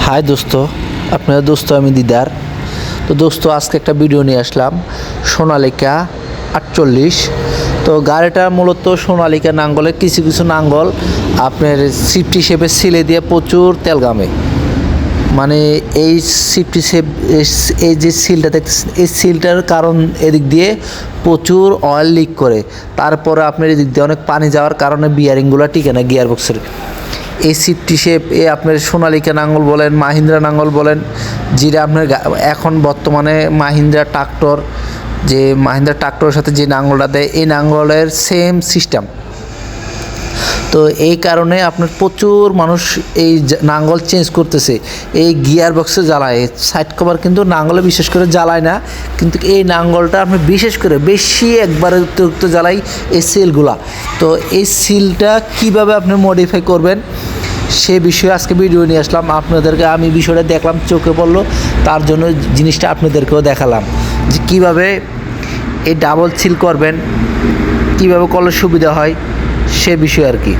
High দোস্ত, আপনার দোস্ত আমি দিদার। তো দোস্ত আজকে একটা ভিডিও নিয়ে আসলাম সোনালিকা 48। তো গাড়িটা মূলত সোনালিকা নাঙ্গলের কিছু কিছু নাঙ্গল আপনার সিফটি শেপে সিলে দিয়ে প্রচুর তেল গামে। মানে এই সিফটি শেপ এই যে সিলটা দেখতেছেন, এই সিলটার কারণ এদিক দিয়ে প্রচুর অয়েল লিক করে। তারপরে আপনার এদিক দিয়ে অনেক পানি যাওয়ার কারণে বিয়ারিংগুলো টিকে না গিয়ার বক্সের। এই সিফটি শেপ আপনার সোনালিকা নাঙ্গল বলেন, মাহিন্দ্রা নাঙ্গল বলেন, যেটা আপনার এখন বর্তমানে মাহিন্দ্রা ট্রাক্টর, যে মাহিন্দ্রা ট্রাক্টরের সাথে যে নাঙ্গলটা দেয় এই নাঙ্গলের সেম সিস্টেম। তো এই কারণে আপনার প্রচুর মানুষ এই নাঙ্গল চেঞ্জ করতেছে। এই গিয়ার বক্সে জ্বালায়, সাইড কভার কিন্তু নাঙ্গলে বিশেষ করে জ্বালায় না, কিন্তু এই নাঙ্গলটা আপনি বিশেষ করে বেশি একবারে অতিরিক্ত জ্বালাই এই সিলগুলা। তো এই সিলটা কিভাবে আপনি মডিফাই করবেন সে বিষয়ে আজকে ভিডিও নিয়ে আসলাম আপনাদেরকে। আমি বিষয়টা দেখলাম, চোখে পড়লো, তার জন্য জিনিসটা আপনাদেরকেও দেখালাম যে কিভাবে এই ডাবল সিল করবেন, কিভাবে করলে সুবিধা হয় সে বিষয় আর কি।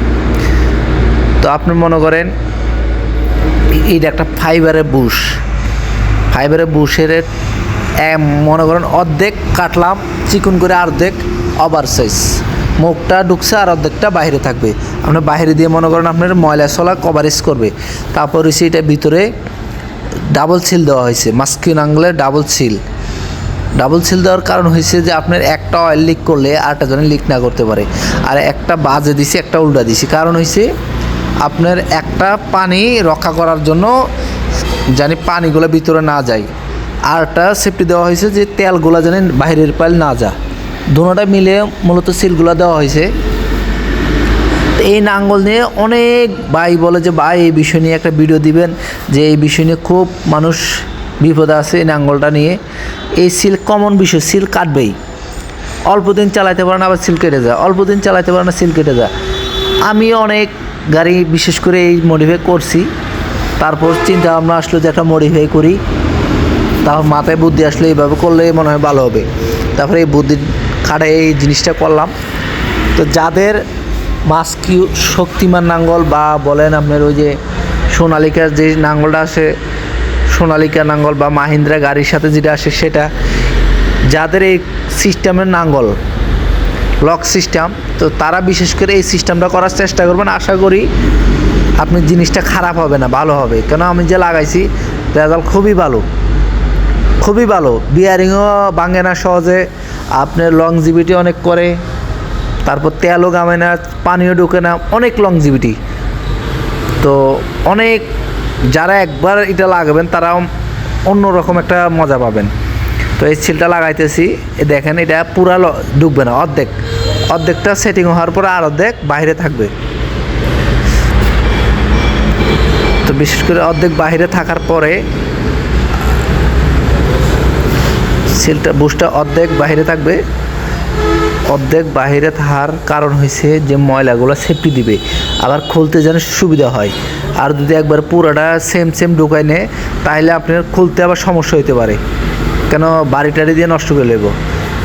তো আপনি মনে করেন এইটা একটা ফাইবারের বুশের মনে করেন অর্ধেক কাটলাম চিকন করে, অর্ধেক ওভার সাইজ, মুখটা ঢুকছে আর অর্ধেকটা বাইরে থাকবে। আপনার বাইরে দিয়ে মনে করেন আপনার ময়লা চলা কভারেজ করবে। তারপর হচ্ছে এটা ভিতরে ডাবল সিল দেওয়া হয়েছে, মাস্কিন আঙ্গলের ডাবল সিল দেওয়ার কারণ হয়েছে যে আপনার একটা অয়েল লিক করলে আরেকটা যেন লিক না করতে পারে। আর একটা বাজে দিছি, একটা উল্টা দিছি, কারণ হয়েছে আপনার একটা পানি রক্ষা করার জন্য জানি পানিগুলো ভিতরে না যায়, আর একটা সেফটি দেওয়া হয়েছে যে তেলগুলো যেন বাইরের পাইল না যায়। দুটোটা মিলে মূলত সিলগুলো দেওয়া হয়েছে। এই নাঙ্গল নিয়ে অনেক ভাই বলে যে ভাই এই বিষয় নিয়ে একটা ভিডিও দিবেন, যে এই বিষয় নিয়ে খুব মানুষ বিপদে আছে এই নাঙ্গলটা নিয়ে। এই সিল কমন বিষয়, সিল কাটবেই, অল্প দিন চালাইতে পারে না আবার সিল কেটে যায়, অল্প দিন চালাইতে পারে না সিল কেটে যায়। আমি অনেক গাড়ি বিশেষ করে এই মডিফাই করছি, তারপর চিন্তা ভাবনা আসলো যে একটা মডিফাই করি, তারপর মাথায় বুদ্ধি আসলো এইভাবে করলে মনে হয় ভালো হবে। তারপরে এই বুদ্ধি খাটে এই জিনিসটা করলাম। তো যাদের মাস্কি শক্তিমান নাঙ্গল বা বলেন আপনার ওই যে সোনালিকার যে নাঙ্গলটা আসে, সোনালিকা নাঙ্গল বা মাহিন্দ্রা গাড়ির সাথে যেটা আসে সেটা, যাদের এই সিস্টেমের নাঙ্গল লক সিস্টেম, তো তারা বিশেষ করে এই সিস্টেমটা করার চেষ্টা করবেন। আশা করি আপনি জিনিসটা খারাপ হবে না, ভালো হবে। কেন আমি যে লাগাইছি রেজাল্ট খুবই ভালো, বিয়ারিংও ভাঙে না সহজে, আপনার লংজিভিটি অনেক করে, তারপর তেলও গামে না, পানিও ঢুকে না, অনেক লংজিভিটি। তো অনেক যারা একবার এটা লাগাবেন তারা অন্যরকম একটা মজা পাবেন। তো এই সিলটা লাগাইতেছি, দেখেন এটা পুরা ঢুকবে না, অর্ধেকটা সেটিং হওয়ার পরে আর অর্ধেক বাইরে থাকবে। তো বিশেষ করে অর্ধেক বাইরে থাকার পরে সিলটা বুশটা অর্ধেক বাইরে থাকবে। অর্ধেক বাইরে থাকার কারণ হয়েছে যে ময়লাগুলো সেফটি দিবে, আবার খুলতে যেন সুবিধা হয়। আর যদি একবার পুরোটা সেম ঢুকাই নেয় তাহলে আপনার খুলতে আবার সমস্যা হতে পারে, কেন বাড়ি দিয়ে নষ্ট করে নেব।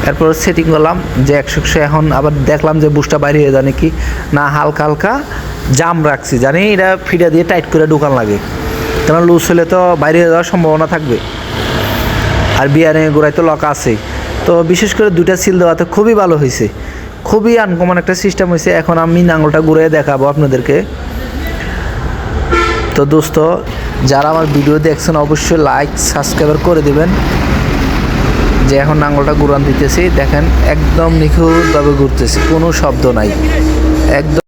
এরপর সেটিং করলাম যে 100 এখন আবার দেখলাম যে বুশটা বাইরে হয়ে যায় নাকি না, হালকা জাম রাখছি, জানি এটা ফিটা দিয়ে টাইট করে ঢুকান লাগে, কেন লুজ হলে তো বাইরে হয়ে যাওয়ার সম্ভাবনা থাকবে। আর বিয়ারিং গোড়ায় তো লক আছে। তো বিশেষ করে দুইটা সিল দেওয়াতে খুবই ভালো হয়েছে, খুবই আনকমন একটা সিস্টেম হয়েছে। এখন আমি নাঙ্গলটা ঘুরে দেখাবো আপনাদেরকে। তো দোস্ত যারা আমার ভিডিও দেখছেন অবশ্যই লাইক সাবস্ক্রাইব করে দেবেন। যে এখন নাঙ্গলটা ঘুরান দিতেছি, দেখেন একদম নিখুঁতভাবে ঘুরতেছি, কোনো শব্দ নাই, একদম